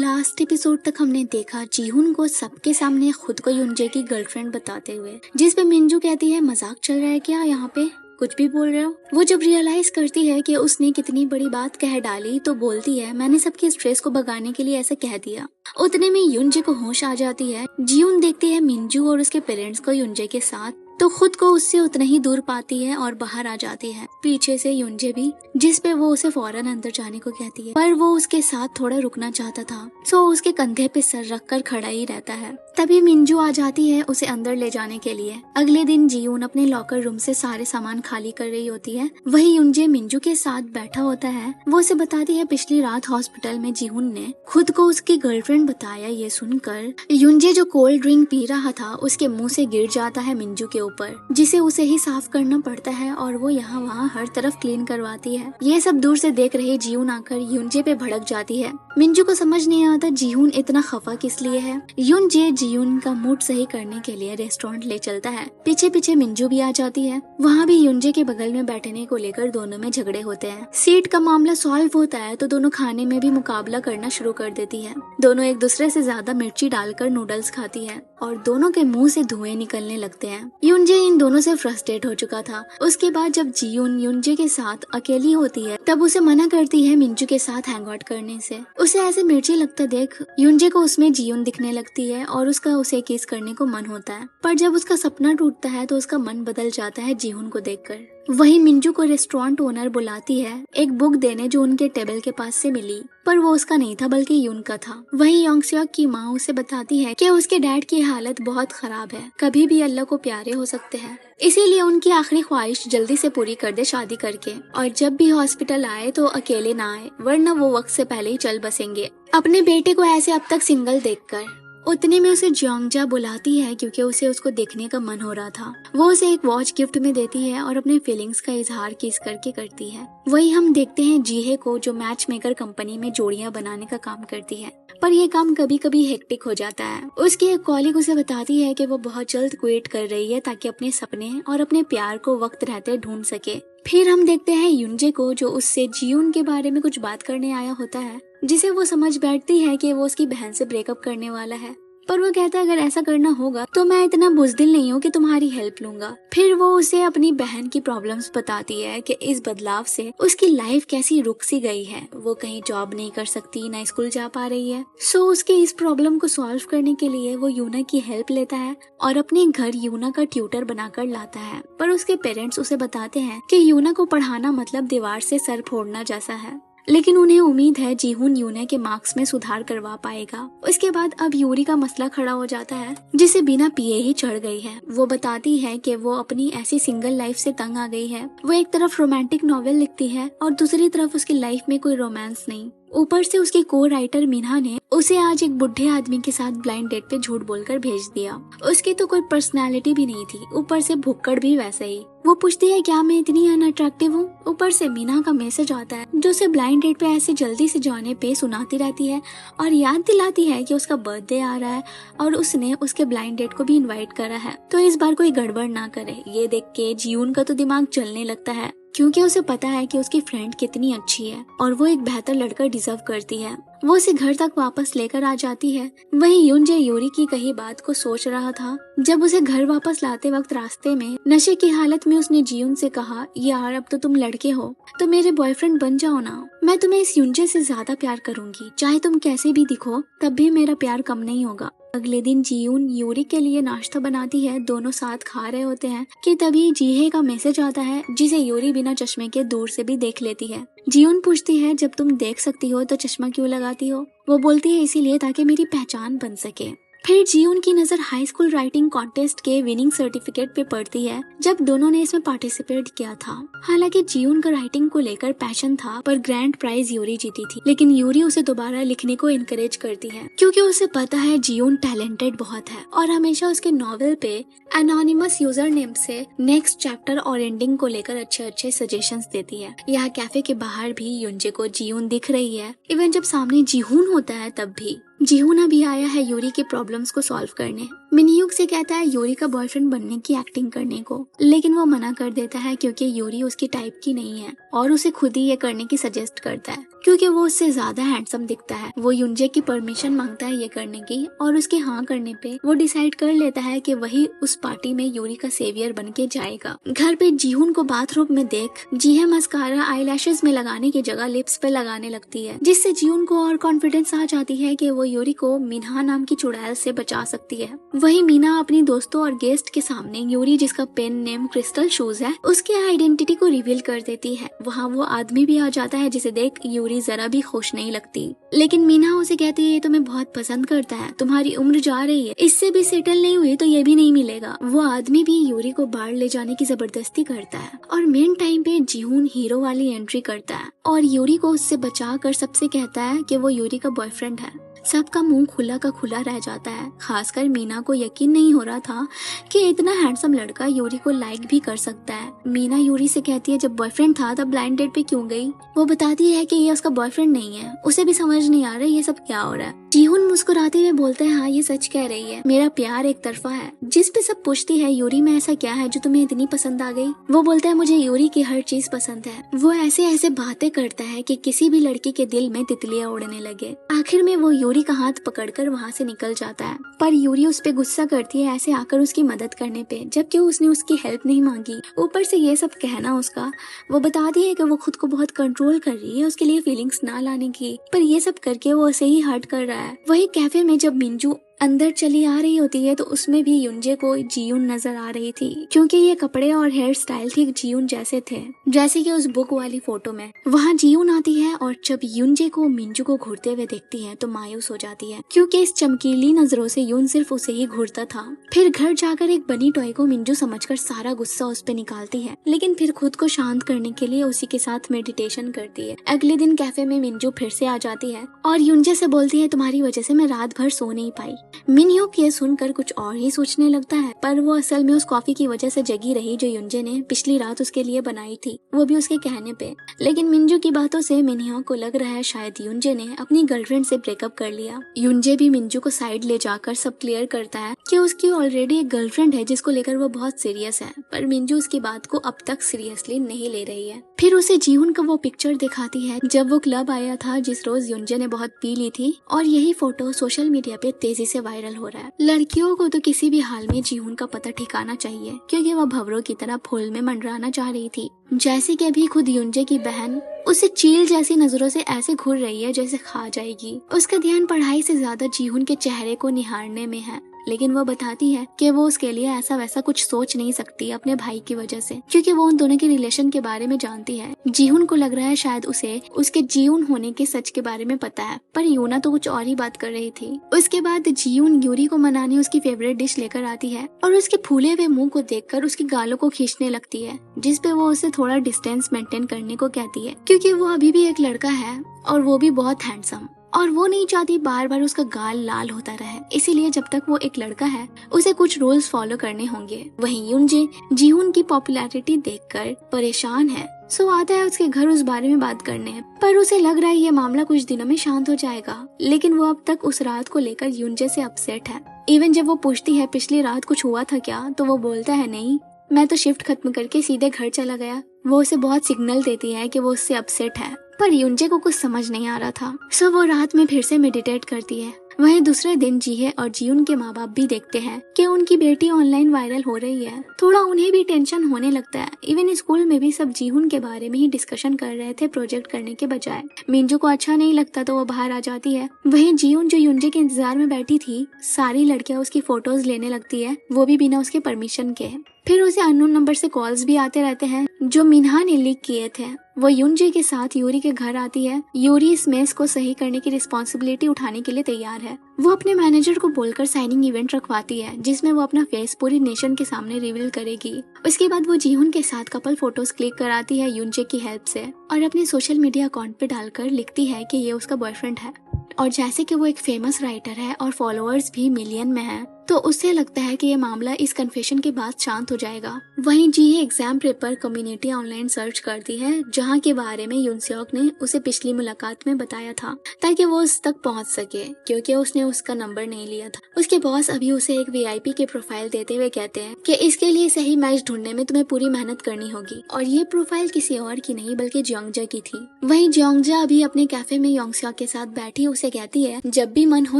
Last episode तक हमने देखा जीहुन को सबके सामने खुद को युनजे की गर्लफ्रेंड बताते हुए, जिस पे मिंजू कहती है मजाक चल रहा है क्या, यहाँ पे कुछ भी बोल रहे हो। वो जब रियलाइज करती है कि उसने कितनी बड़ी बात कह डाली तो बोलती है मैंने सबके स्ट्रेस को भगाने के लिए ऐसा कह दिया। उतने में युनजे को होश आ जाती है। जीहुन देखती है मिंजू और उसके पेरेंट्स को युनजे के साथ, तो खुद को उससे उतना ही दूर पाती है और बाहर आ जाती है। पीछे से युनजे भी, जिस पे वो उसे फौरन अंदर जाने को कहती है, पर वो उसके साथ थोड़ा रुकना चाहता था, सो उसके कंधे पे सर रखकर खड़ा ही रहता है। तभी मिंजू आ जाती है उसे अंदर ले जाने के लिए। अगले दिन जीहुन अपने लॉकर रूम से सारे सामान खाली कर रही होती है। वही युनजे मिंजू के साथ बैठा होता है। वो उसे बताती है पिछली रात हॉस्पिटल में जीहुन ने खुद को उसकी गर्लफ्रेंड बताया। ये सुनकर युनजे जो कोल्ड ड्रिंक पी रहा था उसके मुंह से गिर जाता है मिंजू के ऊपर, जिसे उसे ही साफ करना पड़ता है और वो यहाँ वहाँ हर तरफ क्लीन करवाती है। ये सब दूर से देख रहे जीहुन आकर युनजे पे भड़क जाती है। मिंजू को समझ नहीं आता जीहुन इतना खफा किस लिए है। युनजे जीहुन का मूड सही करने के लिए रेस्टोरेंट ले चलता है। पीछे पीछे मिंजू भी आ जाती है। वहाँ भी युनजे के बगल में बैठने को लेकर दोनों में झगड़े होते हैं। सीट का मामला सॉल्व होता है तो दोनों खाने में भी मुकाबला करना शुरू कर देती है। दोनों एक दूसरे से ज्यादा मिर्ची डालकर नूडल्स खाती है और दोनों के मुंह से धुएं निकलने लगते हैं। युनजे इन दोनों से फ्रस्ट्रेट हो चुका था। उसके बाद जब जीहुन युनजे के साथ अकेली होती है तब उसे मना करती है मिंजू के साथ हैंग आउट करने से। उसे ऐसे मिर्ची लगता देख युनजे को उसमें जीहुन दिखने लगती है और उसका उसे किस करने को मन होता है, पर जब उसका सपना टूटता है तो उसका मन बदल जाता है जीहुन को देखकर। वही मिंजू को रेस्टोरेंट ओनर बुलाती है एक बुक देने जो उनके टेबल के पास से मिली, पर वो उसका नहीं था बल्कि युन का था। वही योंगसेok की माँ उसे बताती है कि उसके डैड की हालत बहुत खराब है, कभी भी अल्लाह को प्यारे हो सकते हैं, इसीलिए उनकी आखिरी ख्वाहिश जल्दी से पूरी कर दे शादी करके, और जब भी हॉस्पिटल आए तो अकेले ना आए वरना वो वक्त से पहले ही चल बसेंगे। अपने बेटे को ऐसे अब तक सिंगल देखकर उतने में उसे ज्योंगजा बुलाती है क्योंकि उसे उसको देखने का मन हो रहा था। वो उसे एक वॉच गिफ्ट में देती है और अपने फीलिंग्स का इजहार किस करके करती है। वही हम देखते हैं जीहे को जो मैच मेकर कंपनी में जोड़ियां बनाने का काम करती है, पर ये काम कभी कभी हेक्टिक हो जाता है। उसकी एक कॉलीग उसे बताती है कि वो बहुत जल्द क्विट कर रही है ताकि अपने सपने और अपने प्यार को वक्त रहते ढूंढ सके। फिर हम देखते हैं युनजे को जो उससे जीहुन के बारे में कुछ बात करने आया होता है, जिसे वो समझ बैठती है कि वो उसकी बहन से ब्रेकअप करने वाला है, पर वो कहता है अगर ऐसा करना होगा तो मैं इतना बुज़दिल नहीं हूँ कि तुम्हारी हेल्प लूंगा। फिर वो उसे अपनी बहन की प्रॉब्लम्स बताती है कि इस बदलाव से उसकी लाइफ कैसी रुक सी गई है। वो कहीं जॉब नहीं कर सकती, ना स्कूल जा पा रही है। सो उसके इस प्रॉब्लम को सॉल्व करने के लिए वो यूना की हेल्प लेता है और अपने घर यूना का ट्यूटर बनाकर लाता है। पर उसके पेरेंट्स उसे बताते हैं कि यूना को पढ़ाना मतलब दीवार से सर फोड़ना जैसा है, लेकिन उन्हें उम्मीद है जीहुन यूना के मार्क्स में सुधार करवा पाएगा। उसके बाद अब यूरी का मसला खड़ा हो जाता है जिसे बिना पिए ही चढ़ गई है। वो बताती है कि वो अपनी ऐसी सिंगल लाइफ से तंग आ गई है। वो एक तरफ रोमांटिक नॉवेल लिखती है और दूसरी तरफ उसकी लाइफ में कोई रोमांस नहीं। ऊपर से उसकी को राइटर मिन्हा ने उसे आज एक बुढ़े आदमी के साथ ब्लाइंड डेट पे झूठ बोलकर भेज दिया। उसकी तो कोई पर्सनालिटी भी नहीं थी, ऊपर से भुक्कड़ भी वैसे ही। वो पूछती है क्या मैं इतनी अनअट्रैक्टिव हूँ। ऊपर से मिन्हा का मैसेज आता है जो उसे ब्लाइंड डेट पे ऐसे जल्दी से जाने पे सुनाती रहती है और याद दिलाती है कि उसका बर्थडे आ रहा है और उसने उसके ब्लाइंड डेट को भी इनवाइट करा है, तो इस बार कोई गड़बड़ ना करे। ये देख के जीहुन का तो दिमाग चलने लगता है क्योंकि उसे पता है कि उसकी फ्रेंड कितनी अच्छी है और वो एक बेहतर लड़का डिजर्व करती है। वो उसे घर तक वापस लेकर आ जाती है। वहीं युनजे यूरी की कही बात को सोच रहा था जब उसे घर वापस लाते वक्त रास्ते में नशे की हालत में उसने जीहुन से कहा यार अब तो तुम लड़के हो तो मेरे बॉयफ्रेंड बन जाओ ना, मैं तुम्हें इस युनजे से ज्यादा प्यार करूंगी, चाहे तुम कैसे भी दिखो तब भी मेरा प्यार कम नहीं होगा। अगले दिन जीहुन यूरी के लिए नाश्ता बनाती है। दोनों साथ खा रहे होते हैं कि तभी जीहे का मैसेज आता है जिसे यूरी बिना चश्मे के दूर से भी देख लेती है। जीहुन पूछती है जब तुम देख सकती हो तो चश्मा क्यों लगाती हो। वो बोलती है इसीलिए ताकि मेरी पहचान बन सके। फिर जीहुन की नजर हाई स्कूल राइटिंग कॉन्टेस्ट के विनिंग सर्टिफिकेट पे पड़ती है जब दोनों ने इसमें पार्टिसिपेट किया था। हालांकि जीहुन का राइटिंग को लेकर पैशन था पर ग्रैंड प्राइज यूरी जीती थी, लेकिन यूरी उसे दोबारा लिखने को इनकरेज करती है क्योंकि उसे पता है जीहुन टैलेंटेड बहुत है और हमेशा उसके नॉवेल पे एनोनिमस यूजर नेम से नेक्स्ट चैप्टर और एंडिंग को लेकर अच्छे अच्छे सजेशंस देती है। यहाँ कैफे के बाहर भी युनजे को जीहुन दिख रही है। इवन जब सामने जीहुन होता है तब भी जीहुन अभी आया है यूरी के प्रॉब्लम्स को सॉल्व करने। मिनह्यूक से कहता है यूरी का बॉयफ्रेंड बनने की एक्टिंग करने को, लेकिन वो मना कर देता है क्योंकि यूरी उसकी टाइप की नहीं है और उसे खुद ही ये करने की सजेस्ट करता है क्योंकि वो उससे ज्यादा हैंडसम दिखता है। वो युनजे की परमिशन मांगता है ये करने की और उसके हाँ करने पे वो डिसाइड कर लेता है कि वही उस पार्टी में यूरी का सेवियर बन के जाएगा। घर पे जीहुन को बाथरूम में देख जीहे मस्कारा आईलैशेस में लगाने की जगह लिप्स पे लगाने लगती है, जिससे जीहुन को और कॉन्फिडेंस आ जाती है कि वो यूरी को मिन्हा नाम की चुड़ैल से बचा सकती है। वही मीना अपनी दोस्तों और गेस्ट के सामने यूरी जिसका पेन नेम क्रिस्टल शूज है उसके आइडेंटिटी को रिवील कर देती है। वहाँ वो आदमी भी आ जाता है जिसे देख यूरी जरा भी खुश नहीं लगती, लेकिन मीना उसे कहती है ये तुम्हें बहुत पसंद करता है, तुम्हारी उम्र जा रही है, इससे भी सेटल नहीं हुई तो ये भी नहीं मिलेगा। वो आदमी भी यूरी को बाहर ले जाने की जबरदस्ती करता है और मेन टाइम पे जीहुन हीरो वाली एंट्री करता है और यूरी को उससे बचा कर सबसे कहता है कि वो यूरी का बॉयफ्रेंड है। सबका मुंह खुला का खुला रह जाता है, खासकर मीना को यकीन नहीं हो रहा था कि इतना हैंडसम लड़का यूरी को लाइक भी कर सकता है। मीना यूरी से कहती है जब बॉयफ्रेंड था तब ब्लाइंड डेट पे क्यों गई। वो बताती है कि ये उसका बॉयफ्रेंड नहीं है, उसे भी समझ नहीं आ रहा ये सब क्या हो रहा है। जीहुन मुस्कुराते हुए बोलते हैं हाँ ये सच कह रही है, मेरा प्यार एक तरफा है। जिस पे सब पूछती है यूरी में ऐसा क्या है जो तुम्हें इतनी पसंद आ गई। वो बोलता है मुझे यूरी की हर चीज पसंद है। वो ऐसे ऐसे बातें करता है कि किसी भी लड़की के दिल में तितलियां उड़ने लगे। आखिर में वो यूरी का हाथ पकड़कर वहाँ से निकल जाता है, पर यूरी उस पे गुस्सा करती है ऐसे आकर उसकी मदद करने पे, जबकि उसने उसकी हेल्प नहीं मांगी। ऊपर से ये सब कहना उसका। वो बताती है कि वो खुद को बहुत कंट्रोल कर रही है उसके लिए फीलिंग्स ना लाने की, पर ये सब करके वो उसे ही हर्ट कर रहा है। वही कैफे में जब मिंजू अंदर चली आ रही होती है तो उसमें भी युनजे को जीयुन नजर आ रही थी क्योंकि ये कपड़े और हेयर स्टाइल ठीक जीयुन जैसे थे, जैसे कि उस बुक वाली फोटो में। वहाँ जीयुन आती है और जब युनजे को मिंजू को घूरते हुए देखती है तो मायूस हो जाती है क्योंकि इस चमकीली नजरों से युन सिर्फ उसे ही घूरता था। फिर घर जाकर एक बनी टॉय को मिंजू समझकर सारा गुस्सा उस पे निकालती है, लेकिन फिर खुद को शांत करने के लिए उसी के साथ मेडिटेशन करती है। अगले दिन कैफे में मिंजू फिर से आ जाती है और युनजे से बोलती है तुम्हारी वजह से मैं रात भर सो नहीं पाई। मिनह्यूक ये सुनकर कुछ और ही सोचने लगता है, पर वो असल में उस कॉफी की वजह से जगी रही जो युनजे ने पिछली रात उसके लिए बनाई थी, वो भी उसके कहने पे। लेकिन मिंजू की बातों से मिनह्यूक को लग रहा है शायद युनजे ने अपनी गर्लफ्रेंड से ब्रेकअप कर लिया। युनजे भी मिंजू को साइड ले जाकर सब क्लियर करता है कि उसकी ऑलरेडी एक गर्लफ्रेंड है जिसको लेकर वो बहुत सीरियस है, पर मिंजू उसकी बात को अब तक सीरियसली नहीं ले रही है। फिर उसे जीहुन का वो पिक्चर दिखाती है जब वो क्लब आया था जिस रोज युनजे ने बहुत पी ली थी, और यही फोटो सोशल मीडिया पे तेजी से वायरल हो रहा है। लड़कियों को तो किसी भी हाल में जीहुन का पता ठिकाना चाहिए क्योंकि वह भंवरों की तरह फूल में मंडराना चाह रही थी। जैसे कि अभी खुद युनजे की बहन उसे चील जैसी नजरों से ऐसे घूर रही है जैसे खा जाएगी। उसका ध्यान पढ़ाई से ज्यादा जीहुन के चेहरे को निहारने में है, लेकिन वो बताती है कि वो उसके लिए ऐसा वैसा कुछ सोच नहीं सकती अपने भाई की वजह से, क्योंकि वो उन दोनों के रिलेशन के बारे में जानती है। जीहुन को लग रहा है शायद उसे उसके जीहुन होने के सच के बारे में पता है, पर यूना तो कुछ और ही बात कर रही थी। उसके बाद जीहुन यूरी को मनाने उसकी फेवरेट डिश लेकर आती है और उसके फूले हुए मुंह को देखकर उसकी गालों को खींचने लगती है, जिस पे वो उसे थोड़ा डिस्टेंस मेंटेन करने को कहती है क्योंकि वो अभी भी एक लड़का है और वो भी बहुत हैंडसम, और वो नहीं चाहती बार बार उसका गाल लाल होता रहे। इसीलिए जब तक वो एक लड़का है उसे कुछ रूल्स फॉलो करने होंगे। वहीं युनजे जीहुन की पॉपुलैरिटी देखकर परेशान है, सो आता है उसके घर उस बारे में बात करने, पर उसे लग रहा है ये मामला कुछ दिनों में शांत हो जाएगा। लेकिन वो अब तक उस रात को लेकर युनजे से अपसेट है। इवन जब वो पूछती है पिछली रात कुछ हुआ था क्या, तो वो बोलता है नहीं, मैं तो शिफ्ट खत्म करके सीधे घर चला गया। वो उसे बहुत सिग्नल देती है कि वो उससे अपसेट है, पर युनजे को कुछ समझ नहीं आ रहा था, सो वो रात में फिर से मेडिटेट करती है। वहीं दूसरे दिन जीहे और जीहुन के माँ बाप भी देखते हैं कि उनकी बेटी ऑनलाइन वायरल हो रही है। थोड़ा उन्हें भी टेंशन होने लगता है। इवन स्कूल में भी सब जीहुन के बारे में ही डिस्कशन कर रहे थे प्रोजेक्ट करने के बजाय। मिंजू को अच्छा नहीं लगता तो वो बाहर आ जाती है। वहीं जीहुन जो युनजे के इंतजार में बैठी थी, सारी लड़कियां उसकी फोटोज लेने लगती है, वो भी बिना उसके परमिशन के। फिर उसे अननोन नंबर से कॉल्स भी आते रहते हैं जो मिन्हा ने लीक किए थे। वो युनजे के साथ यूरी के घर आती है। यूरी इस मेस को सही करने की रिस्पॉन्सिबिलिटी उठाने के लिए तैयार है। वो अपने मैनेजर को बोलकर साइनिंग इवेंट रखवाती है जिसमें वो अपना फेस पूरी नेशन के सामने रिवील करेगी। उसके बाद वो जीहुन के साथ कपल फोटोज क्लिक कराती है युनजे की हेल्प से, और अपने सोशल मीडिया अकाउंट पे डालकर लिखती है कि ये उसका बॉयफ्रेंड है। और जैसे कि वो एक फेमस राइटर है और फॉलोअर्स भी मिलियन में है, तो उसे लगता है कि ये मामला इस कन्फेशन के बाद शांत हो जाएगा। वहीं जी exam paper community online search करती है, जहाँ के बारे में यूनसेok ने उसे पिछली मुलाकात में बताया था, ताकि वो उस तक पहुंच सके, क्योंकि उसने उसका नंबर नहीं लिया था। उसके बॉस अभी उसे एक VIP की प्रोफाइल देते हुए कहते हैं कि इसके लिए सही मैच ढूंढने में तुम्हें पूरी मेहनत करनी होगी, और ये प्रोफाइल किसी और की नहीं बल्कि जेओंगजा की थी। वहीं जेओंगजा अभी अपने कैफे में योंगसेok के साथ बैठी उसे कहती है, जब भी मन हो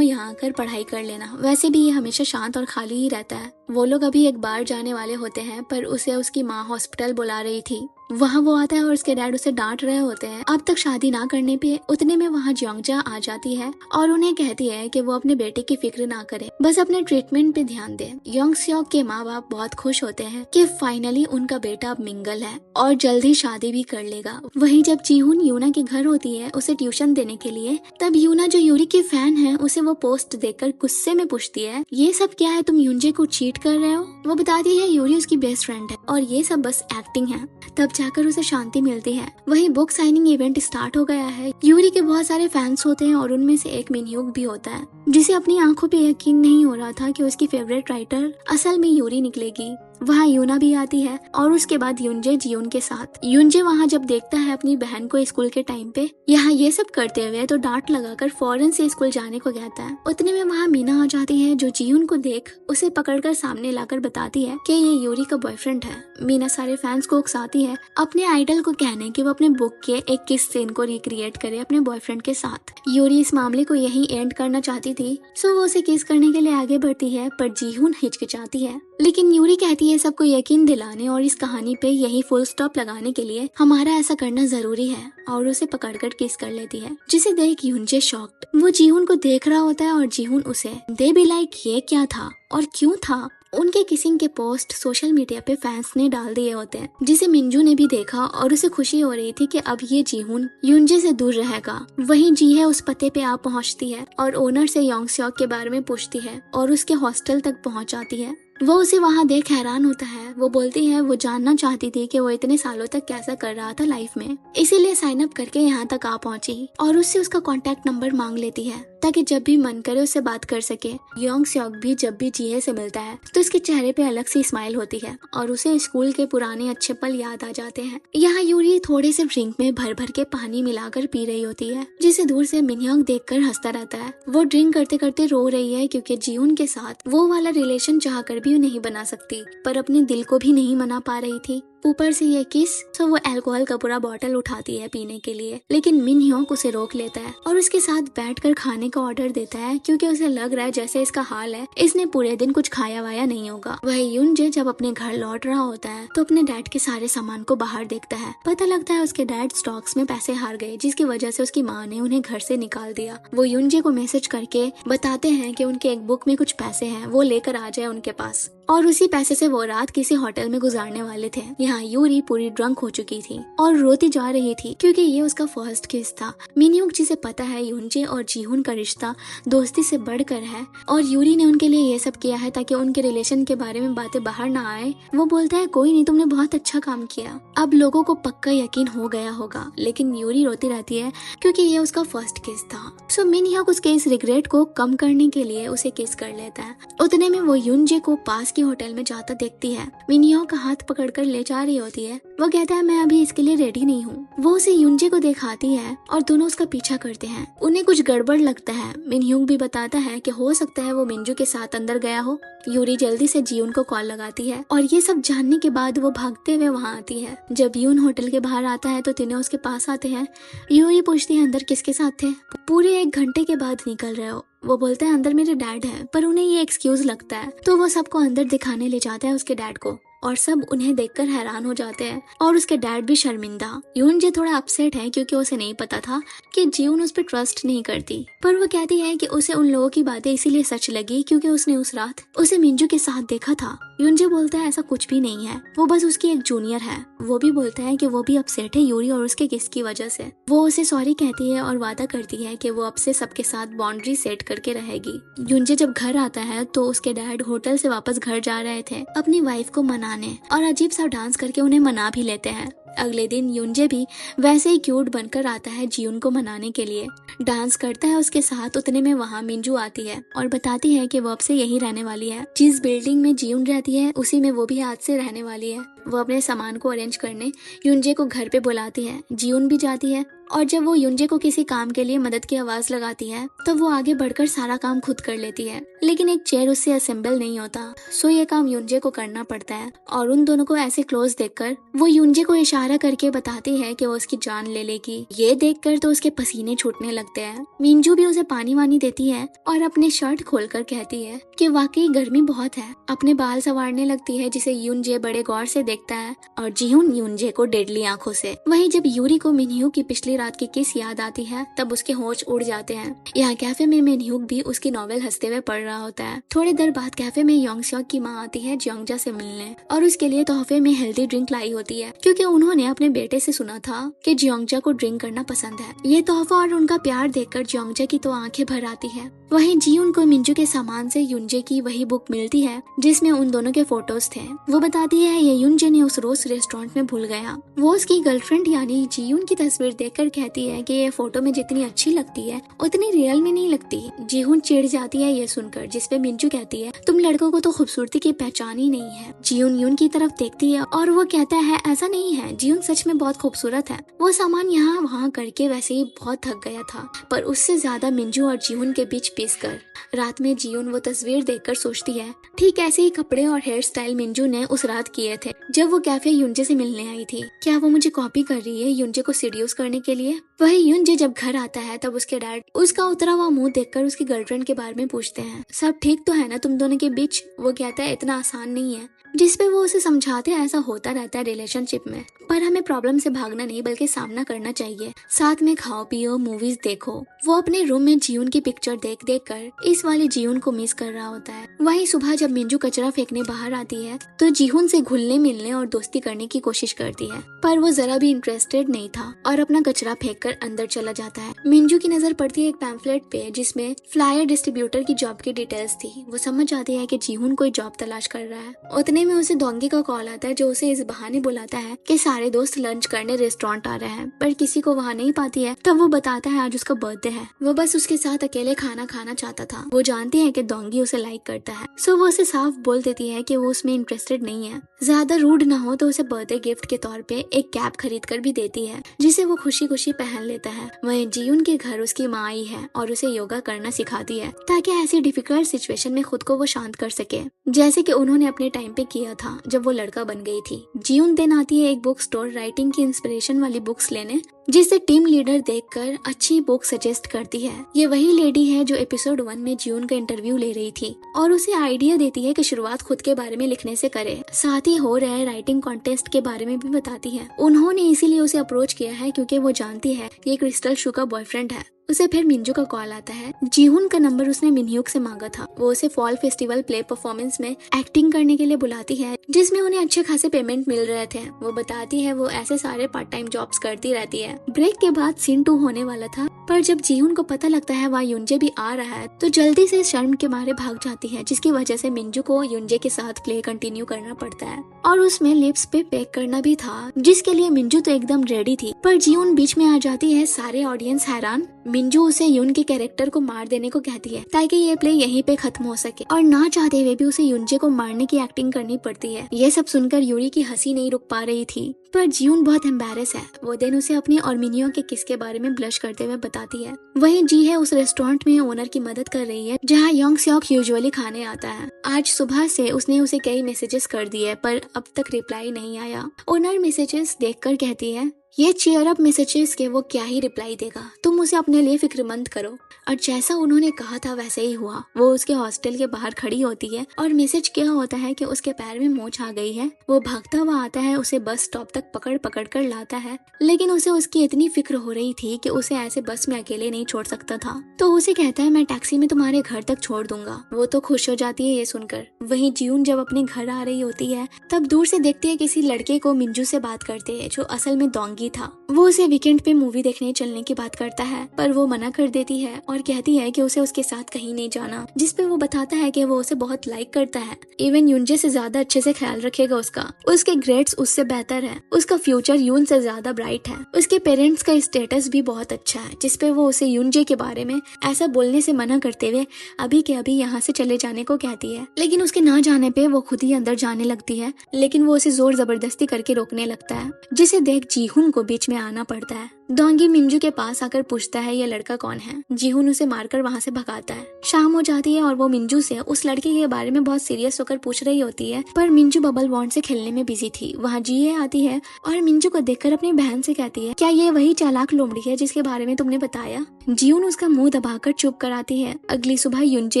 यहाँ आकर पढ़ाई कर लेना, वैसे भी ये हमेशा शांत और खाली ही रहता है। वो लोग अभी एक बार जाने वाले होते हैं, पर उसे उसकी माँ हॉस्पिटल बुला रही थी। वहाँ वो आता है और उसके डैड उसे डांट रहे होते हैं अब तक शादी ना करने पे। उतने में वहाँ जेओंगजा आ जाती है और उन्हें कहती है कि वो अपने बेटे की फिक्र ना करे, बस अपने ट्रीटमेंट पे ध्यान दे। योंगसेok के माँ बाप बहुत खुश होते हैं कि फाइनली उनका बेटा अब मिंगल है और जल्दी शादी भी कर लेगा। वहीं जब जीहुन यूना के घर होती है उसे ट्यूशन देने के लिए, तब यूना जो यूरी की फैन है उसे वो पोस्ट देखकर गुस्से में पूछती है, ये सब क्या है, तुम यूनजे को चीट कर रहे हो? वो बताती है यूरी उसकी बेस्ट फ्रेंड है और ये सब बस एक्टिंग है। तब जाकर उसे शांति मिलती है। वहीं बुक साइनिंग इवेंट स्टार्ट हो गया है। यूरी के बहुत सारे फैंस होते हैं और उनमें से एक मिनह्यूक भी होता है, जिसे अपनी आंखों पे यकीन नहीं हो रहा था कि उसकी फेवरेट राइटर असल में यूरी निकलेगी। वहाँ यूना भी आती है और उसके बाद यूनजे जीहुन के साथ। यूनजे वहाँ जब देखता है अपनी बहन को स्कूल के टाइम पे यहाँ ये सब करते हुए, तो डांट लगाकर फौरन से स्कूल जाने को कहता है। उतने में वहाँ मीना आ जाती है, जो जीहुन को देख उसे पकड़कर सामने लाकर बताती है कि ये यूरी का बॉयफ्रेंड है। मीना सारे फैंस को उकसाती है अपने आइडल को कहने कि वो अपने बुक के एक किस सीन को रिक्रिएट करे अपने बॉयफ्रेंड के साथ। यूरी इस मामले को यही एंड करना चाहती थी, सो वो उसे किस करने के लिए आगे बढ़ती है, पर जीहुन हिचकिचाती है। लेकिन यूरी कहती है सबको यकीन दिलाने और इस कहानी पे यही फुल स्टॉप लगाने के लिए हमारा ऐसा करना जरूरी है, और उसे पकड़कर किस कर लेती है, जिसे देख यूनजे शॉक्ड। वो जीहुन को देख रहा होता है और जीहुन उसे। दे बी लाइक, ये क्या था और क्यों था? उनके किसिंग के पोस्ट सोशल मीडिया पे फैंस ने डाल दिए होते हैं, जिसे मिंजू ने भी देखा और उसे खुशी हो रही थी कि अब ये जीहुन यूनजे से दूर रहेगा। वहीं जीहे उस पते पे आ पहुंचती है और ओनर से योंगसेok के बारे में पूछती है और उसके हॉस्टल तक पहुंच जाती है। वो उसे वहाँ देख हैरान होता है। वो बोलती है वो जानना चाहती थी कि वो इतने सालों तक कैसा कर रहा था लाइफ में, इसीलिए साइन अप करके यहाँ तक आ पहुंची और उससे उसका कॉन्टेक्ट नंबर मांग लेती है ताकि जब भी मन करे उससे बात कर सके। योंगसेok भी जब भी जीहे से मिलता है तो उसके चेहरे पे अलग सी स्माइल होती है और उसे स्कूल के पुराने अच्छे पल याद आ जाते हैं। यहाँ यूरी थोड़े से ड्रिंक में भर भर के पानी मिलाकर पी रही होती है, जिसे दूर से मिनह्योक देखकर हंसता रहता है। वो ड्रिंक करते करते रो रही है क्योंकि जीहुन के साथ वो वाला रिलेशन चाहकर भी नहीं बना सकती, पर अपने दिल को भी नहीं मना पा रही थी। ऊपर से ये किस, तो वो अल्कोहल का पूरा बॉटल उठाती है पीने के लिए, लेकिन मिनह्योक उसे रोक लेता है और उसके साथ बैठकर खाने का ऑर्डर देता है, क्योंकि उसे लग रहा है जैसे इसका हाल है इसने पूरे दिन कुछ खाया वाया नहीं होगा। वही यूनजे जब अपने घर लौट रहा होता है तो अपने डैड के सारे सामान को बाहर देखता है। पता लगता है उसके डैड स्टॉक्स में पैसे हार गए, जिसकी वजह से उसकी माँ ने उन्हें घर से निकाल दिया। वो यूनजे को मैसेज करके बताते हैं कि उनके एक बुक में कुछ पैसे हैं, वो लेकर आ जाए उनके पास, और उसी पैसे से वो रात किसी होटल में गुजारने वाले थे। यहाँ यूरी पूरी ड्रंक हो चुकी थी और रोती जा रही थी क्योंकि ये उसका फर्स्ट किस था। मिनह्योक जिसे पता है यूनजे और जीहुन का रिश्ता दोस्ती से बढ़कर है और यूरी ने उनके लिए ये सब किया है ताकि उनके रिलेशन के बारे में बातें बाहर ना आए, वो बोलता है कोई नहीं, तुमने बहुत अच्छा काम किया, अब लोगों को पक्का यकीन हो गया होगा। लेकिन यूरी रोती रहती है क्योंकि ये उसका फर्स्ट किस था। सो मिनह्योक उसके इस रिग्रेट को कम करने के लिए उसे किस कर लेता है। उतने में वो यूनजे को पास के होटल में जाता देखती है। मिनह्योक का हाथ पकड़कर ले जा रही होती है। वो कहता है मैं अभी इसके लिए रेडी नहीं हूँ। वो उसे यूनजे को दिखाती है और दोनों उसका पीछा करते हैं। उन्हें कुछ गड़बड़ लगता है। मिनह्योक भी बताता है कि हो सकता है वो मिंजू के साथ अंदर गया हो। यूरी जल्दी से जीहुन को कॉल लगाती है और ये सब जानने के बाद वो भागते हुए वहाँ आती है। जब यून होटल के बाहर आता है तो तीनों उसके पास आते हैं। यूरी पूछती है अंदर किसके साथ थे, पूरे 1 घंटे के बाद निकल रहे हो। वो बोलते हैं अंदर मेरे डैड है, पर उन्हें ये एक्सक्यूज लगता है तो वो सबको अंदर दिखाने ले जाता है उसके डैड को, और सब उन्हें देखकर हैरान हो जाते हैं और उसके डैड भी शर्मिंदा। यूनजे थोड़ा अपसेट है क्योंकि उसे नहीं पता था कि जीहुन उस पर ट्रस्ट नहीं करती, पर वो कहती है कि उसे उन लोगों की बातें इसीलिए सच लगी क्योंकि उसने उस रात उसे मिंजू के साथ देखा था। यूनजे बोलता है ऐसा कुछ भी नहीं है, वो बस उसकी एक जूनियर है। वो भी बोलता है कि वो भी अपसेट है यूरी और उसके किस की वजह से। वो उसे सॉरी कहती है और वादा करती है कि वो अब से सबके साथ बाउंड्री सेट करके रहेगी। यूनजे जब घर आता है तो उसके डैड होटल से वापस घर जा रहे थे अपनी वाइफ को मना मनाने और अजीब सा डांस करके उन्हें मना भी लेते हैं। अगले दिन युनजे भी वैसे ही क्यूट बनकर आता है जियून को मनाने के लिए, डांस करता है उसके साथ। उतने में वहाँ मिंजू आती है और बताती है कि वो अब से यही रहने वाली है। जिस बिल्डिंग में जियून रहती है उसी में वो भी आज से रहने वाली है। वो अपने सामान को अरेंज करने युनजे को घर पे बुलाती है। जियून भी जाती है और जब वो युनजे को किसी काम के लिए मदद की आवाज लगाती है तो वो आगे बढ़कर सारा काम खुद कर लेती है, लेकिन एक चेयर उससे असेंबल नहीं होता। सो ये काम युनजे को करना पड़ता है और उन दोनों को ऐसे क्लोज देखकर वो युनजे को इशारा करके बताती है कि वो उसकी जान ले लेगी। ये देखकर तो उसके पसीने छूटने लगते हैं। मिंजू भी उसे पानी वानी देती है और अपने शर्ट खोलकर कहती है कि वाकई गर्मी बहुत है। अपने बाल संवारने लगती है जिसे युनजे बड़े गौर से देखता है और जिहून युनजे को डेडली आंखों से। वहीं जब यूरी को मिनह्यू की पिछली रात की किस याद आती है तब उसके होश उड़ जाते हैं। यहाँ कैफे में मिनह्यूक भी उसकी नॉवेल हंसते हुए पढ़ रहा होता है। थोड़ी देर बाद कैफे में योंगस्योक की माँ आती है जियोंगजा से मिलने और उसके लिए तोहफे में हेल्दी ड्रिंक लाई होती है, क्योंकि उन्होंने अपने बेटे से सुना था कि जियोंगजा को ड्रिंक करना पसंद है। ये तोहफा और उनका प्यार देखकर जियोंगजा की तो आंखें भर आती है। वहीं जियून को मिंजू के सामान से युनजे की वही बुक मिलती है जिसमें उन दोनों के फोटोज थे। वो बताती है ये युनजे ने उस रोज रेस्टोरेंट में भूल गया। वो उसकी गर्लफ्रेंड यानी जियून की तस्वीर देखकर कहती है कि ये फोटो में जितनी अच्छी लगती है उतनी रियल में नहीं लगती। जियून चिढ़ जाती है ये सुनकर, जिसपे मिंजू कहती है तुम लड़कों को तो खूबसूरती की पहचान ही नहीं है। जियून युन की तरफ देखती है और वो कहता है ऐसा नहीं है, जियून सच में बहुत खूबसूरत है। वो सामान यहाँ वहाँ करके वैसे ही बहुत थक गया था, पर उससे ज्यादा मिंजू और जियून के बीच पिस कर। रात में जियून वो तस्वीर देखकर सोचती है ठीक ऐसे ही कपड़े और हेयर स्टाइल मिंजू ने उस रात किए थे जब वो कैफे युनजे से मिलने आई थी। क्या वो मुझे कॉपी कर रही है युनजे को सीड्यूस करने के लिए? वही युनजे जब घर आता है तब उसके डैड उसका उतरा हुआ मुंह देखकर उसकी गर्लफ्रेंड के बारे में पूछते हैं, सब ठीक तो है ना तुम दोनों के बीच? वो कहता है इतना आसान नहीं है, जिसपे वो उसे समझाते हैं ऐसा होता रहता है रिलेशनशिप में, पर हमें प्रॉब्लम से भागना नहीं बल्कि सामना करना चाहिए। साथ में खाओ पियो मूवीज देखो। वो अपने रूम में जियून की पिक्चर देख देख कर इस वाले जियून को मिस कर रहा होता है। वहीं सुबह जब मिंजू कचरा फेंकने बाहर आती है तो जियून से घुलने मिलने और दोस्ती करने की कोशिश करती है, पर वो जरा भी इंटरेस्टेड नहीं था और अपना कचरा फेंक कर अंदर चला जाता है। मिंजू की नजर पड़ती है एक पैम्फलेट पे जिसमें फ्लायर डिस्ट्रीब्यूटर की जॉब की डिटेल्स थी। वो समझ जाती है कि जियून कोई जॉब तलाश कर रहा है। उतने में उसे डोंगी का कॉल आता है जो उसे इस बहाने बुलाता है कि सारे दोस्त लंच करने रेस्टोरेंट आ रहे हैं, पर किसी को वहाँ नहीं पाती है। तब वो बताता है आज उसका बर्थडे है, वो बस उसके साथ अकेले खाना खाना चाहता था। वो जानती है कि डोंगी उसे लाइक करता है, सो वो उसे साफ बोल देती है कि वो उसमें इंटरेस्टेड नहीं है। ज्यादा रूड ना हो तो उसे बर्थडे गिफ्ट के तौर पे एक कैप खरीद कर भी देती है जिसे वो खुशी खुशी पहन लेता है। वहीं जियून के घर उसकी माँ आई है और उसे योगा करना सिखाती है ताकि ऐसी डिफिकल्ट सिचुएशन में खुद को वो शांत कर सके, जैसे कि उन्होंने अपने टाइम पे किया था जब वो लड़का बन गई थी। जियून दिन आती है एक बुक स्टोर राइटिंग की इंस्पिरेशन वाली बुक्स लेने, जिसे टीम लीडर देखकर अच्छी बुक सजेस्ट करती है। ये वही लेडी है जो एपिसोड 1 में जियून का इंटरव्यू ले रही थी और उसे आइडिया देती है कि शुरुआत खुद के बारे में लिखने से करे। साथ ही हो रहे राइटिंग कॉन्टेस्ट के बारे में भी बताती है। उन्होंने इसीलिए उसे अप्रोच किया है क्योंकि वो जानती है ये क्रिस्टल शू का बॉयफ्रेंड है। उसे फिर मिंजू का कॉल आता है। जिहून का नंबर उसने मिनह्यूक से मांगा था। वो उसे फॉल फेस्टिवल प्ले परफॉर्मेंस में एक्टिंग करने के लिए बुलाती है जिसमें उन्हें अच्छे खासे पेमेंट मिल रहे थे। वो बताती है वो ऐसे सारे पार्ट टाइम जॉब्स करती रहती है। ब्रेक के बाद सीन 2 होने वाला था, पर जब जिहून को पता लगता है वहाँ युनजे भी आ रहा है तो जल्दी से शर्म के मारे भाग जाती है, जिसकी वजह से मिंजू को युनजे के साथ प्ले कंटिन्यू करना पड़ता है। और उसमें लिप्स पे पैक करना भी था जिसके लिए मिंजू तो एकदम रेडी थी, पर जिहून बीच में आ जाती है। सारे ऑडियंस हैरान। मिंजू उसे युन के कैरेक्टर को मार देने को कहती है ताकि ये प्ले यहीं पे खत्म हो सके, और ना चाहते हुए भी उसे युनजे को मारने की एक्टिंग करनी पड़ती है। ये सब सुनकर यूरी की हंसी नहीं रुक पा रही थी, पर जियून बहुत एम्बैरेस है। वो दिन उसे अपनी और मिनियो के किस के बारे में ब्लश करते हुए बताती है। वहीं जी है उस रेस्टोरेंट में ओनर की मदद कर रही है जहाँ योंगस्योक यूजुअली खाने आता है। आज सुबह से उसने उसे कई मैसेजेस कर दिए पर अब तक रिप्लाई नहीं आया। ओनर मैसेजेस देखकर कहती है ये चीयर अप मैसेजेस के वो क्या ही रिप्लाई देगा, तुम उसे अपने लिए फिक्रमंद करो। और जैसा उन्होंने कहा था वैसे ही हुआ। वो उसके हॉस्टल के बाहर खड़ी होती है और मैसेज क्या होता है कि उसके पैर में मोच आ गई है। वो भागता हुआ आता है, उसे बस स्टॉप तक पकड़ पकड़ कर लाता है, लेकिन उसे उसकी इतनी फिक्र हो रही थी कि उसे ऐसे बस में अकेले नहीं छोड़ सकता था। तो उसे कहता है मैं टैक्सी में तुम्हारे घर तक छोड़ दूंगा। वो तो खुश हो जाती है ये सुनकर। वहीं जियून जब अपने घर आ रही होती है तब दूर से देखती है किसी लड़के को मिंजू से बात करते है जो असल में डोंगी जिंदगी था। वो उसे वीकेंड पे मूवी देखने चलने की बात करता है, पर वो मना कर देती है और कहती है कि उसे उसके साथ कहीं नहीं जाना, जिसपे वो बताता है कि वो उसे बहुत लाइक करता है, इवन यूनजे से ज्यादा अच्छे से ख्याल रखेगा उसका, उसके ग्रेड्स उससे बेहतर है, उसका फ्यूचर यून से ज्यादा ब्राइट है, उसके पेरेंट्स का स्टेटस भी बहुत अच्छा है, जिसपे वो उसे यूनजे के बारे में ऐसा बोलने से मना करते हुए अभी के अभी यहाँ से चले जाने को कहती है। लेकिन उसके ना जाने पे वो खुद ही अंदर जाने लगती है, लेकिन वो उसे जोर जबरदस्ती करके रोकने लगता है, जिसे देख जीहुन को बीच में आना पड़ता है। डोंगी मिंजू के पास आकर पूछता है ये लड़का कौन है। जीहुन उसे मारकर वहाँ से भगाता है। शाम हो जाती है और वो मिंजू से उस लड़के के बारे में बहुत सीरियस होकर पूछ रही होती है, पर मिंजू बबल बॉन्ड से खेलने में बिजी थी। वहाँ जीए आती है और मिंजू को देखकर अपनी बहन से कहती है, क्या ये वही चालाक लोमड़ी है जिसके बारे में तुमने बताया। जीहुन उसका मुंह दबाकर चुप कराती है। अगली सुबह यूनजे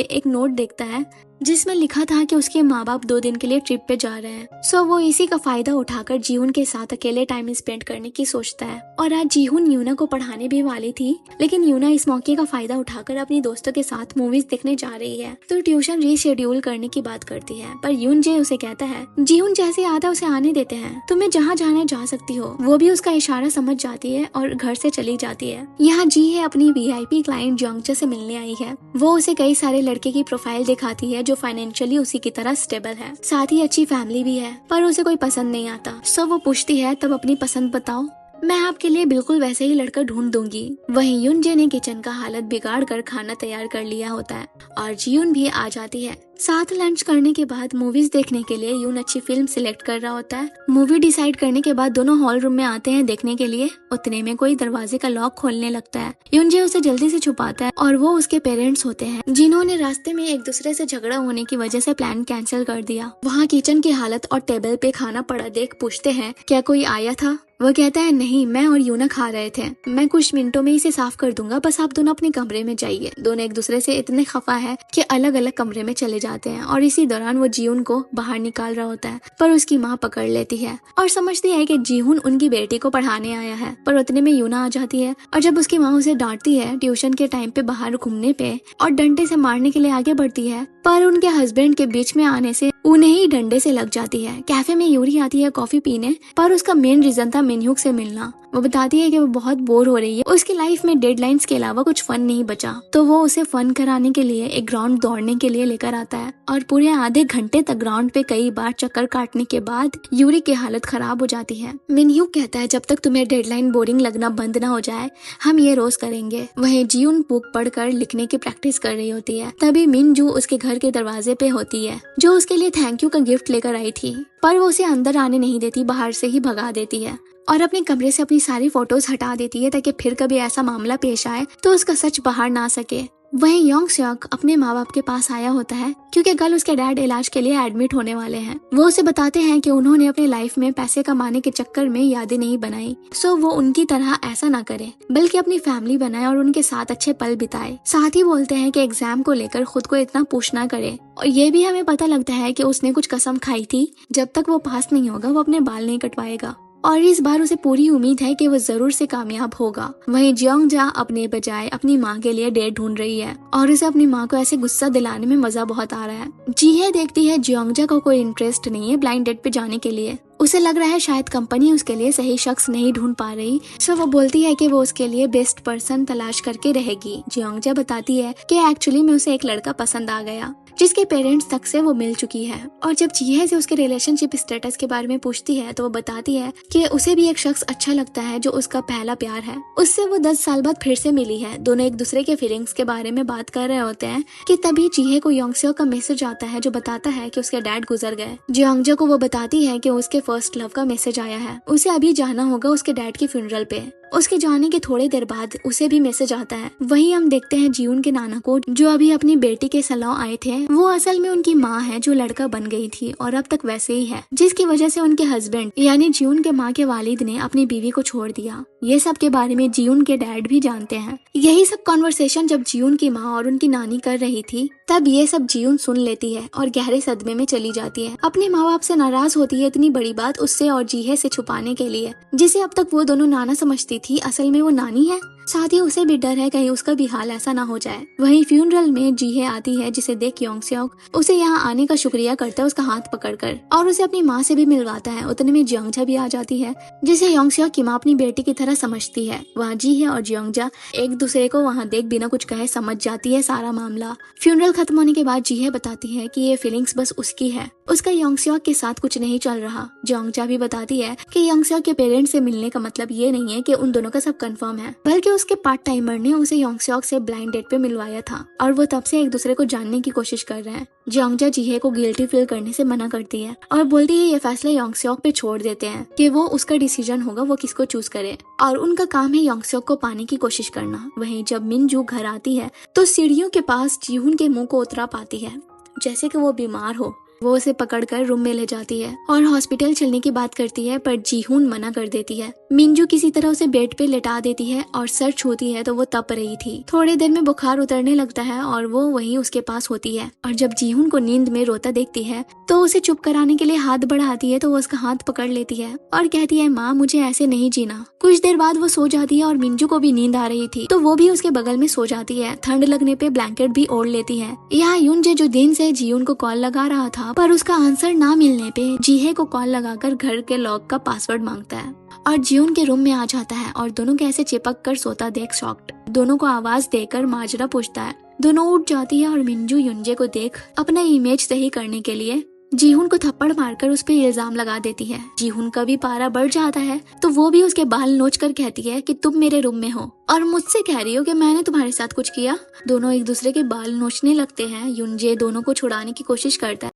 एक नोट देखता है जिसमें लिखा था कि उसके माँ बाप 2 दिन के लिए ट्रिप पे जा रहे हैं। सो वो इसी का फायदा उठाकर जीहुन के साथ अकेले टाइम स्पेंड करने की सोचता है। और आज जीहुन यूना को पढ़ाने भी वाली थी, लेकिन यूना इस मौके का फायदा उठाकर अपनी दोस्तों के साथ मूवीज देखने जा रही है, तो ट्यूशन रीशेड्यूल करने की बात करती है। पर यूनजे उसे कहता है जीहुन जैसे आता उसे आने देते हैं, तुम्हें जहाँ जाने जा सकती हो। वो भी उसका इशारा समझ जाती है और घर से चली जाती है। यहाँ जी है अपनी VIP क्लाइंट जोंगजा से मिलने आई है। वो उसे कई सारे लड़के की प्रोफाइल दिखाती है जो फाइनेंशियली उसी की तरह स्टेबल है, साथ ही अच्छी फैमिली भी है, पर उसे कोई पसंद नहीं आता। सो वो पूछती है तब अपनी पसंद बताओ, मैं आपके लिए बिल्कुल वैसे ही लड़का ढूंढ दूंगी। वहीं यूनजे ने किचन का हालत बिगाड़ कर खाना तैयार कर लिया होता है और जीयुन भी आ जाती है। साथ लंच करने के बाद मूवीज देखने के लिए यून अच्छी फिल्म सिलेक्ट कर रहा होता है। मूवी डिसाइड करने के बाद दोनों हॉल रूम में आते हैं देखने के लिए। उतने में कोई दरवाजे का लॉक खोलने लगता है। यूनजे उसे जल्दी से छुपाता है और वो उसके पेरेंट्स होते हैं, जिन्होंने रास्ते में एक दूसरे से झगड़ा होने की वजह से प्लान कैंसिल कर दिया। वहाँ किचन की हालत और टेबल पे खाना पड़ा देख पूछते हैं क्या कोई आया था। वो कहता है नहीं, मैं और यूना खा रहे थे, मैं कुछ मिनटों में इसे साफ कर दूंगा, बस आप दोनों अपने कमरे में जाइए। दोनों एक दूसरे से इतने खफा है कि अलग अलग कमरे में चले जाते हैं और इसी दौरान वो जीहुन को बाहर निकाल रहा होता है, पर उसकी माँ पकड़ लेती है और समझती है कि जीहुन उनकी बेटी को पढ़ाने आया है। पर उतने में यूना आ जाती है और जब उसकी माँ उसे डांटती है ट्यूशन के टाइम पे बाहर घूमने पे और डंडे से मारने के लिए आगे बढ़ती है, पर उनके हस्बैंड के बीच में आने से उन्हें ही डंडे से लग जाती है। कैफे में यूरी आती है कॉफी पीने, पर उसका मेन रीजन था मिनह्यूक से मिलना। वो बताती है कि वो बहुत बोर हो रही है, उसकी लाइफ में डेडलाइंस के अलावा कुछ फन नहीं बचा, तो वो उसे फन कराने के लिए एक ग्राउंड दौड़ने के लिए लेकर आता है और पूरे आधे घंटे तक ग्राउंड पे कई बार चक्कर काटने के बाद यूरी की हालत खराब हो जाती है। मिनह्यूक कहता है जब तक तुम्हें डेडलाइन बोरिंग लगना बंद ना हो जाए हम ये रोज करेंगे। वहीं जीयुन बुक पढ़कर लिखने की प्रैक्टिस कर रही होती है, तभी मिनजू उसके घर के दरवाजे पे होती है, जो उसके लिए थैंक यू का गिफ्ट लेकर आई थी, पर वो उसे अंदर आने नहीं देती, बाहर से ही भगा देती है और अपने कमरे से अपनी सारी फोटोज हटा देती है ताकि फिर कभी ऐसा मामला पेश आए तो उसका सच बाहर ना सके। वहीं योंग स्योक अपने माँ बाप के पास आया होता है क्योंकि कल उसके डैड इलाज के लिए एडमिट होने वाले हैं। वो उसे बताते हैं कि उन्होंने अपनी लाइफ में पैसे कमाने के चक्कर में यादें नहीं बनाई, सो वो उनकी तरह ऐसा ना करे बल्कि अपनी फैमिली बनाए और उनके साथ अच्छे पल बिताए। साथ ही बोलते हैं कि एग्जाम को लेकर खुद को इतना पुश ना करे और ये भी हमें पता लगता है कि उसने कुछ कसम खाई थी जब तक वो पास नहीं होगा वो अपने बाल नहीं कटवाएगा और इस बार उसे पूरी उम्मीद है कि वो जरूर से कामयाब होगा। वहीं जियोंगजा अपने बजाय अपनी माँ के लिए डेट ढूंढ रही है और उसे अपनी माँ को ऐसे गुस्सा दिलाने में मजा बहुत आ रहा है। जीहे देखती है जियोंगजा को कोई इंटरेस्ट नहीं है ब्लाइंड डेट पे जाने के लिए, उसे लग रहा है शायद कंपनी उसके लिए सही शख्स नहीं ढूंढ पा रही, सो वो बोलती है कि वो उसके लिए बेस्ट पर्सन तलाश करके रहेगी। जियोंगजा बताती है कि एक्चुअली में उसे एक लड़का पसंद आ गया जिसके पेरेंट्स तक से वो मिल चुकी है और जब जीहे से उसके रिलेशनशिप स्टेटस के बारे में पूछती है तो वो बताती है कि उसे भी एक शख्स अच्छा लगता है जो उसका पहला प्यार है। उससे वो 10 साल बाद फिर से मिली है। दोनों एक दूसरे के फीलिंग्स के बारे में बात कर रहे होते हैं कि तभी जीहे को योंगसेओ का मैसेज आता है जो बताता है कि उसके डैड गुजर गए। जियोंगजा को वो बताती है कि उसके फर्स्ट लव का मैसेज आया है, उसे अभी जाना होगा उसके डैड की फ्यूनरल पे। उसके जाने के थोड़ी देर बाद उसे भी मैसेज आता है। वहीं हम देखते हैं जीयुन के नाना को जो अभी अपनी बेटी के सलाह आए थे, वो असल में उनकी माँ है जो लड़का बन गई थी और अब तक वैसे ही है, जिसकी वजह से उनके हस्बैंड यानी जीयुन के माँ के वालिद ने अपनी बीवी को छोड़ दिया। ये सब के बारे में जीयुन के डैड भी जानते हैं। यही सब कॉन्वर्सेशन जब जीयुन की माँ और उनकी नानी कर रही थी तब ये सब जीयुन सुन लेती है और गहरे सदमे में चली जाती है। अपने माँ बाप से नाराज होती है इतनी बड़ी बात उससे और जीहे से छुपाने के लिए, जिसे अब तक वो दोनों नाना समझती थी असल में वो नानी है। साथ ही उसे भी डर है कहीं उसका भी हाल ऐसा ना हो जाए। वहीं फ्यूनरल में जीहे आती है जिसे देख योंगसेok उसे यहाँ आने का शुक्रिया करता है उसका हाथ पकड़कर और उसे अपनी माँ से भी मिलवाता है। उतने में जियोंगजा भी आ जाती है जिसे योंगसेok की माँ अपनी बेटी की तरह समझती है। वहाँ जीहे और जियोंगजा एक दूसरे को वहाँ देख बिना कुछ कहे समझ जाती है सारा मामला। फ्यूनरल खत्म होने के बाद जीहे बताती है कि ये फीलिंग्स बस उसकी है, उसका योंगसेok के साथ कुछ नहीं चल रहा। जियोंगजा भी बताती है कि योंगसेok के पेरेंट्स से मिलने का मतलब ये नहीं है कि उन दोनों का सब कंफर्म है, बल्कि उसके पार्ट टाइमर ने उसे योंगसेok से ब्लाइंड डेट पे मिलवाया था और वो तब से एक दूसरे को जानने की कोशिश कर रहे हैं। जियोंगजा जीहे को गिल्टी फील करने से मना करती है और बोलती है ये फैसला योंगसेok पे छोड़ देते हैं कि वो उसका डिसीजन होगा वो किसको चूज करे और उनका काम है योंगसेok को पाने की कोशिश करना। वहीं जब मिनजू घर आती है तो सीढ़ियों के पास जीहुन के मुंह को उतरा पाती है जैसे कि वो बीमार हो। वो उसे पकड़कर रूम में ले जाती है और हॉस्पिटल चलने की बात करती है पर जीहुन मना कर देती है। मिनजू किसी तरह उसे बेड पे लेटा देती है और सर छूती है तो वो तप रही थी। थोड़ी देर में बुखार उतरने लगता है और वो वहीं उसके पास होती है और जब जीहुन को नींद में रोता देखती है तो उसे चुप कराने के लिए हाथ बढ़ाती है तो वो उसका हाथ पकड़ लेती है और कहती है माँ मुझे ऐसे नहीं जीना। कुछ देर बाद वो सो जाती है और मिनजू को भी नींद आ रही थी तो वो भी उसके बगल में सो जाती है। ठंड लगने पे ब्लैंकेट भी ओढ़ लेती है। यहाँ यूनजे जो दिन से जीहुन को कॉल लगा रहा था पर उसका आंसर ना मिलने पे जीहे को कॉल लगाकर घर के लॉक का पासवर्ड मांगता है और जीहुन के रूम में आ जाता है और दोनों के ऐसे चिपक कर सोता देख शॉक्ड दोनों को आवाज देकर माजरा पूछता है। दोनों उठ जाती है और मिनजू यूनजे को देख अपना इमेज सही करने के लिए जीहुन को थप्पड़ मारकर उस पर इल्जाम लगा देती है। जीहुन का भी पारा बढ़ जाता है तो वो भी उसके बाल नोच कर कहती है कि तुम मेरे रूम में हो और मुझसे कह रही हो कि मैंने तुम्हारे साथ कुछ किया। दोनों एक दूसरे के बाल नोचने लगते हैं। यूनजे दोनों को छुड़ाने की कोशिश करता है